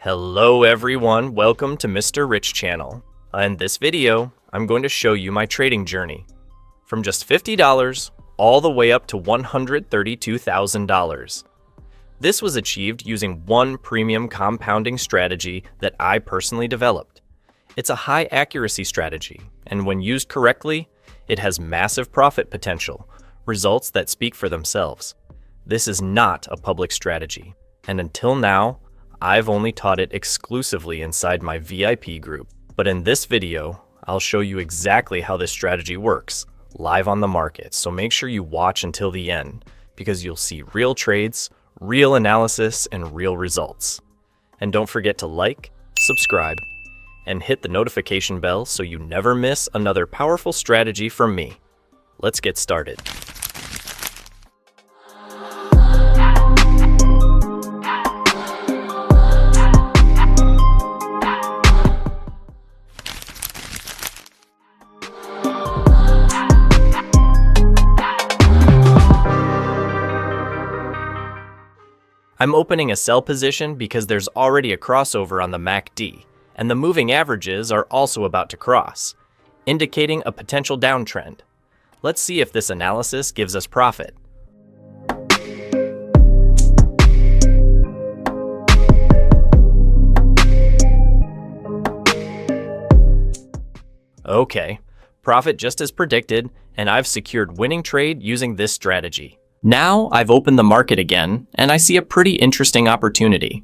Hello everyone, welcome to Mr. Rich channel. In this video, I'm going to show you my trading journey. From just $50 all the way up to $132,000. This was achieved using one premium compounding strategy that I personally developed. It's a high accuracy strategy, and when used correctly, it has massive profit potential, results that speak for themselves. This is not a public strategy, and until now, I've only taught it exclusively inside my VIP group. But in this video, I'll show you exactly how this strategy works, live on the market, so make sure you watch until the end, because you'll see real trades, real analysis, and real results. And don't forget to like, subscribe, and hit the notification bell so you never miss another powerful strategy from me. Let's get started. I'm opening a sell position because there's already a crossover on the MACD, and the moving averages are also about to cross, indicating a potential downtrend. Let's see if this analysis gives us profit. Okay, profit just as predicted, and I've secured winning trade using this strategy. Now I've opened the market again, and I see a pretty interesting opportunity.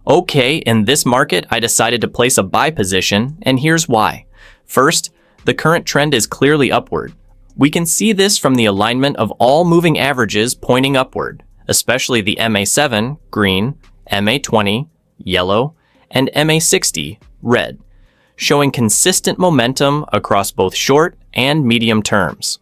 Okay, in this market, I decided to place a buy position, and here's why. First, the current trend is clearly upward. We can see this from the alignment of all moving averages pointing upward, especially the MA7, green, MA20, yellow, and MA60, red, showing consistent momentum across both short and medium terms.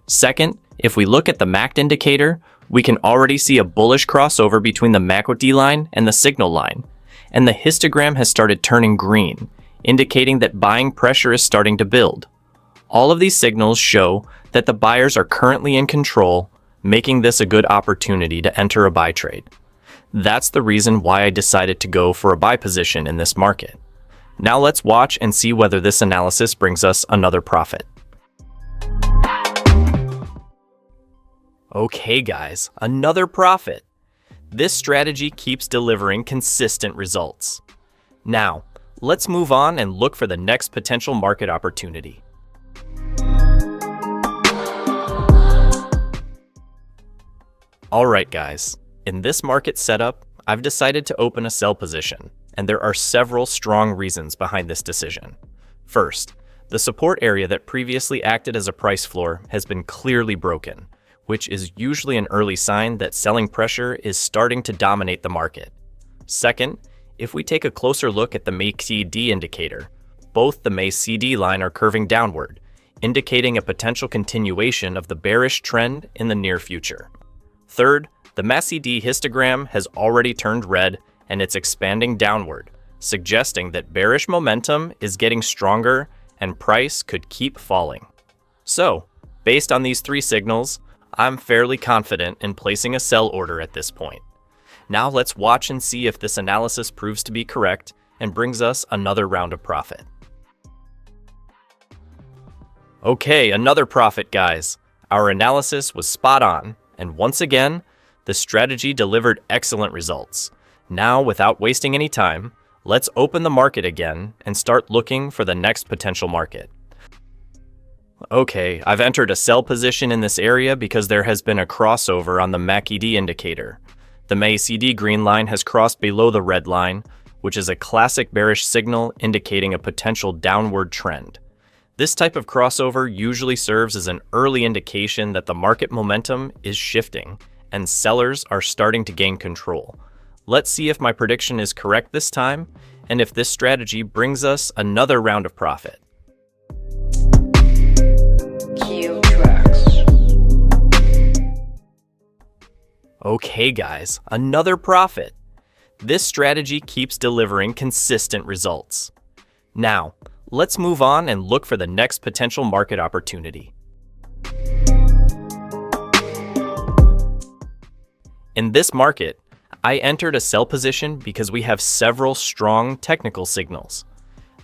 Second, if we look at the MACD indicator, we can already see a bullish crossover between the MACD line and the signal line, and the histogram has started turning green, indicating that buying pressure is starting to build. All of these signals show that the buyers are currently in control, making this a good opportunity to enter a buy trade. That's the reason why I decided to go for a buy position in this market. Now let's watch and see whether this analysis brings us another profit. Okay guys, another profit. This strategy keeps delivering consistent results. Now, let's move on and look for the next potential market opportunity. Alright guys, in this market setup, I've decided to open a sell position. And there are several strong reasons behind this decision. First, the support area that previously acted as a price floor has been clearly broken, which is usually an early sign that selling pressure is starting to dominate the market. Second, if we take a closer look at the MACD indicator, both the MACD line are curving downward, indicating a potential continuation of the bearish trend in the near future. Third, the MACD histogram has already turned red and it's expanding downward, suggesting that bearish momentum is getting stronger and price could keep falling. So, based on these three signals, I'm fairly confident in placing a sell order at this point. Now let's watch and see if this analysis proves to be correct and brings us another round of profit. Okay, another profit guys. Our analysis was spot on, and once again, the strategy delivered excellent results. Now, without wasting any time, let's open the market again and start looking for the next potential market. Okay, I've entered a sell position in this area because there has been a crossover on the MACD indicator. The MACD green line has crossed below the red line, which is a classic bearish signal indicating a potential downward trend. This type of crossover usually serves as an early indication that the market momentum is shifting and sellers are starting to gain control. Let's see if my prediction is correct this time, and if this strategy brings us another round of profit. Okay guys, another profit. This strategy keeps delivering consistent results. Now, let's move on and look for the next potential market opportunity. In this market, I entered a sell position because we have several strong technical signals.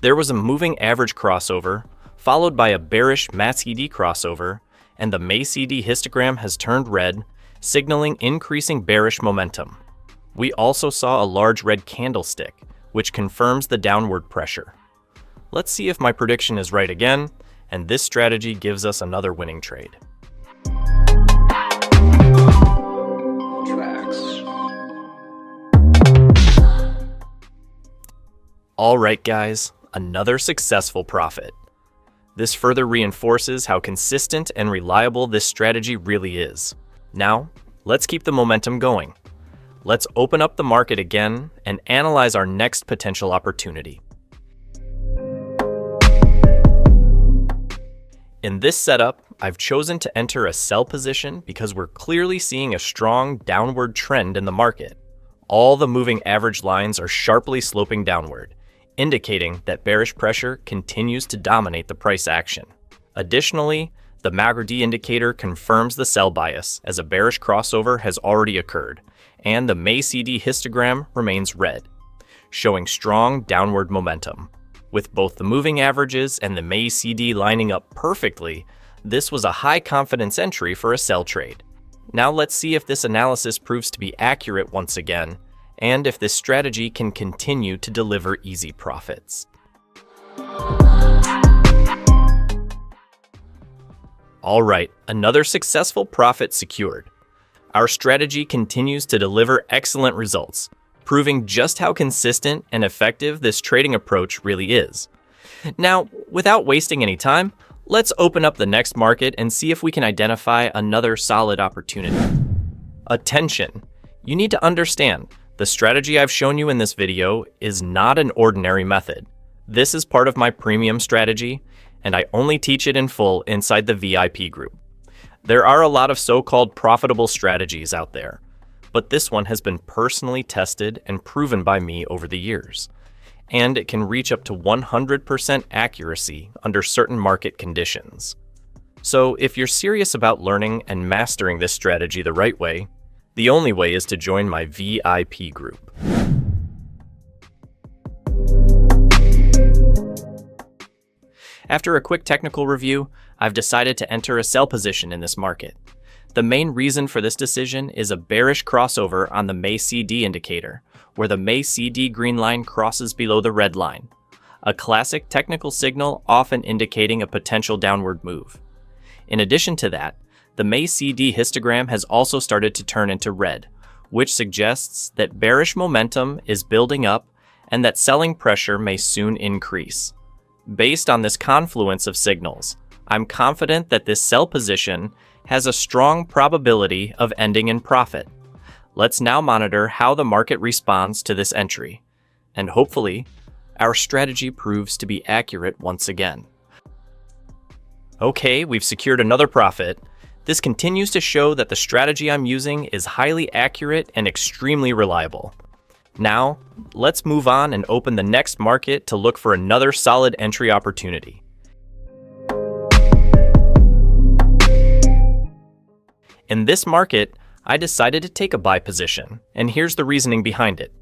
There was a moving average crossover, followed by a bearish MACD crossover, and the MACD histogram has turned red, signaling increasing bearish momentum. We also saw a large red candlestick, which confirms the downward pressure. Let's see if my prediction is right again, and this strategy gives us another winning trade. Alright guys, another successful profit. This further reinforces how consistent and reliable this strategy really is. Now, let's keep the momentum going. Let's open up the market again and analyze our next potential opportunity. In this setup, I've chosen to enter a sell position because we're clearly seeing a strong downward trend in the market. All the moving average lines are sharply sloping downward, indicating that bearish pressure continues to dominate the price action. Additionally, the MACD indicator confirms the sell bias as a bearish crossover has already occurred, and the MACD histogram remains red, showing strong downward momentum. With both the moving averages and the MACD lining up perfectly, this was a high confidence entry for a sell trade. Now let's see if this analysis proves to be accurate once again, and if this strategy can continue to deliver easy profits. Alright, another successful profit secured. Our strategy continues to deliver excellent results, proving just how consistent and effective this trading approach really is. Now, without wasting any time, let's open up the next market and see if we can identify another solid opportunity. Attention! You need to understand, the strategy I've shown you in this video is not an ordinary method. This is part of my premium strategy, and I only teach it in full inside the VIP group. There are a lot of so-called profitable strategies out there, but this one has been personally tested and proven by me over the years, and it can reach up to 100% accuracy under certain market conditions. So if you're serious about learning and mastering this strategy the right way, the only way is to join my VIP group. After a quick technical review, I've decided to enter a sell position in this market. The main reason for this decision is a bearish crossover on the MACD indicator, where the MACD green line crosses below the red line, a classic technical signal often indicating a potential downward move. In addition to that, the MACD histogram has also started to turn into red, which suggests that bearish momentum is building up and that selling pressure may soon increase. Based on this confluence of signals, I'm confident that this sell position has a strong probability of ending in profit. Let's now monitor how the market responds to this entry, and hopefully, our strategy proves to be accurate once again. Okay, we've secured another profit. This continues to show that the strategy I'm using is highly accurate and extremely reliable. Now, let's move on and open the next market to look for another solid entry opportunity. In this market, I decided to take a buy position, and here's the reasoning behind it.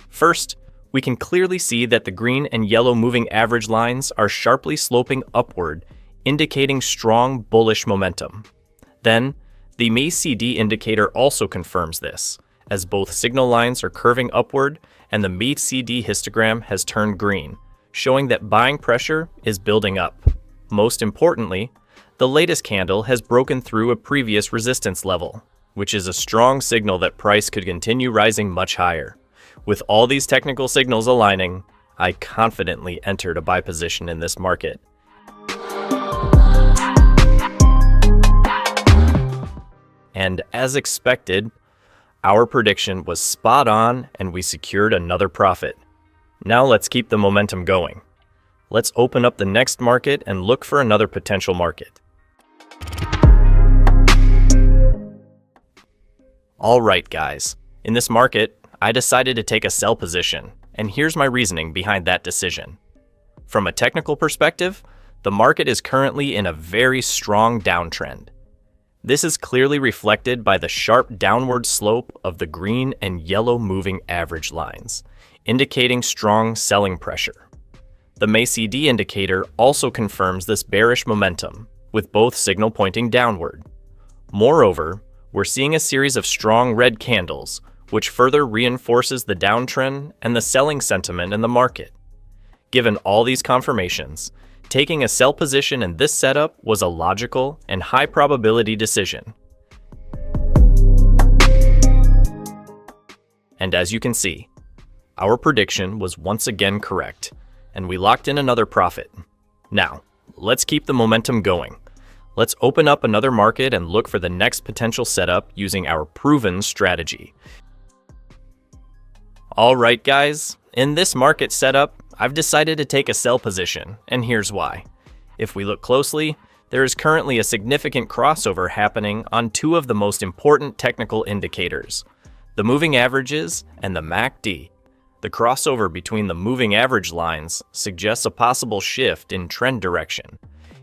First, we can clearly see that the green and yellow moving average lines are sharply sloping upward, indicating strong bullish momentum. Then, the MACD indicator also confirms this, as both signal lines are curving upward and the MACD histogram has turned green, showing that buying pressure is building up. Most importantly, the latest candle has broken through a previous resistance level, which is a strong signal that price could continue rising much higher. With all these technical signals aligning, I confidently entered a buy position in this market. And as expected, our prediction was spot on and we secured another profit. Now let's keep the momentum going. Let's open up the next market and look for another potential market. Alright guys, in this market, I decided to take a sell position, and here's my reasoning behind that decision. From a technical perspective, the market is currently in a very strong downtrend. This is clearly reflected by the sharp downward slope of the green and yellow moving average lines, indicating strong selling pressure. The MACD indicator also confirms this bearish momentum, with both signal pointing downward. Moreover, we're seeing a series of strong red candles, which further reinforces the downtrend and the selling sentiment in the market. Given all these confirmations, taking a sell position in this setup was a logical and high probability decision. And as you can see, our prediction was once again correct, and we locked in another profit. Now, let's keep the momentum going. Let's open up another market and look for the next potential setup using our proven strategy. All right, guys, in this market setup, I've decided to take a sell position, and here's why. If we look closely, there is currently a significant crossover happening on two of the most important technical indicators, the moving averages and the MACD. The crossover between the moving average lines suggests a possible shift in trend direction,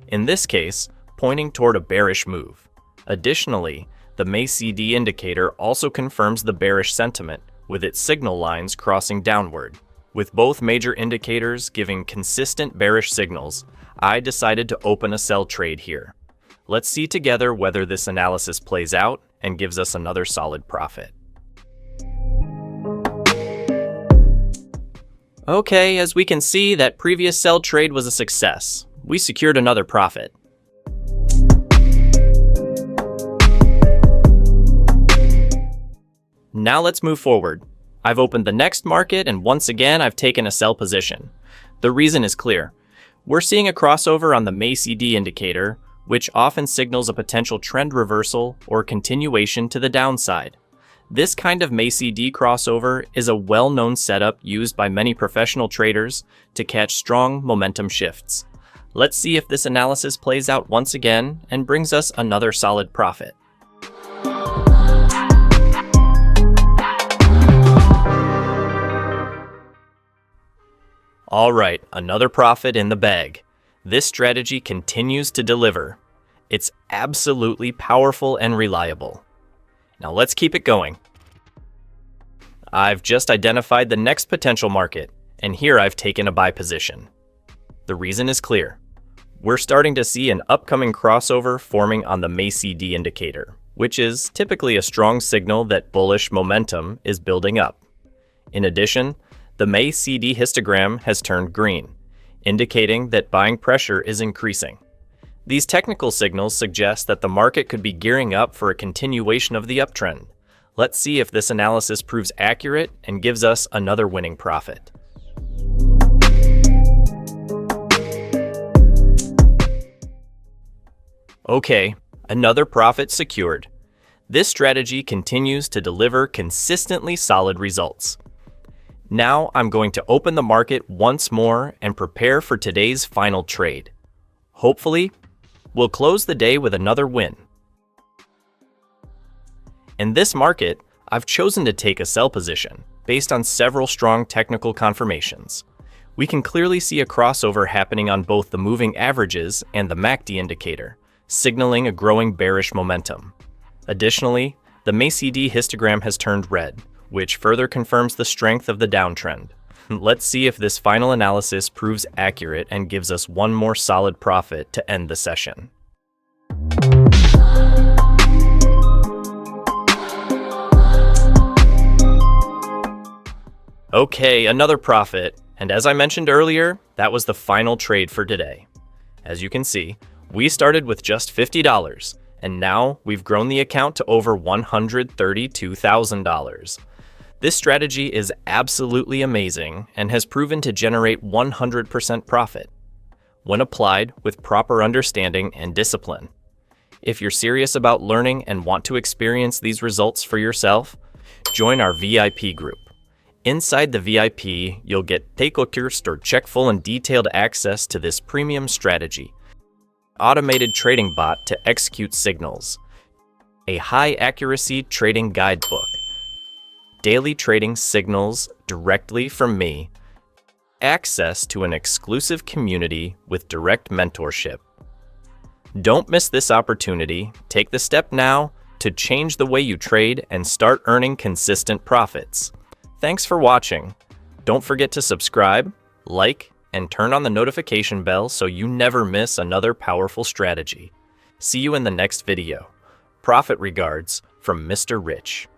in this case, pointing toward a bearish move. Additionally, the MACD indicator also confirms the bearish sentiment, with its signal lines crossing downward. With both major indicators giving consistent bearish signals, I decided to open a sell trade here. Let's see together whether this analysis plays out and gives us another solid profit. Okay, as we can see, that previous sell trade was a success. We secured another profit. Now let's move forward. I've opened the next market, and once again, I've taken a sell position. The reason is clear. We're seeing a crossover on the MACD indicator, which often signals a potential trend reversal or continuation to the downside. This kind of MACD crossover is a well-known setup used by many professional traders to catch strong momentum shifts. Let's see if this analysis plays out once again and brings us another solid profit. All right, another profit in the bag. This strategy continues to deliver. It's absolutely powerful and reliable. Now let's keep it going. I've just identified the next potential market, and here I've taken a buy position. The reason is clear. We're starting to see an upcoming crossover forming on the MACD indicator, which is typically a strong signal that bullish momentum is building up. In addition, the MACD histogram has turned green, indicating that buying pressure is increasing. These technical signals suggest that the market could be gearing up for a continuation of the uptrend. Let's see if this analysis proves accurate and gives us another winning profit. Okay, another profit secured. This strategy continues to deliver consistently solid results. Now I'm going to open the market once more and prepare for today's final trade. Hopefully, we'll close the day with another win. In this market, I've chosen to take a sell position based on several strong technical confirmations. We can clearly see a crossover happening on both the moving averages and the MACD indicator, signaling a growing bearish momentum. Additionally, the MACD histogram has turned red, which further confirms the strength of the downtrend. Let's see if this final analysis proves accurate and gives us one more solid profit to end the session. Okay, another profit, and as I mentioned earlier, that was the final trade for today. As you can see, we started with just $50, and now we've grown the account to over $132,000. This strategy is absolutely amazing and has proven to generate 100% profit when applied with proper understanding and discipline. If you're serious about learning and want to experience these results for yourself, join our VIP group. Inside the VIP, you'll get Take-Kurst or check full and detailed access to this premium strategy, automated trading bot to execute signals, a high-accuracy trading guidebook, daily trading signals directly from me, access to an exclusive community with direct mentorship, Don't miss this opportunity. Take the step now to change the way you trade and start earning consistent profits. Thanks for watching. Don't forget to subscribe, like, and turn on the notification bell so you never miss another powerful strategy. See you in the next video. Profit regards from Mr. Rich.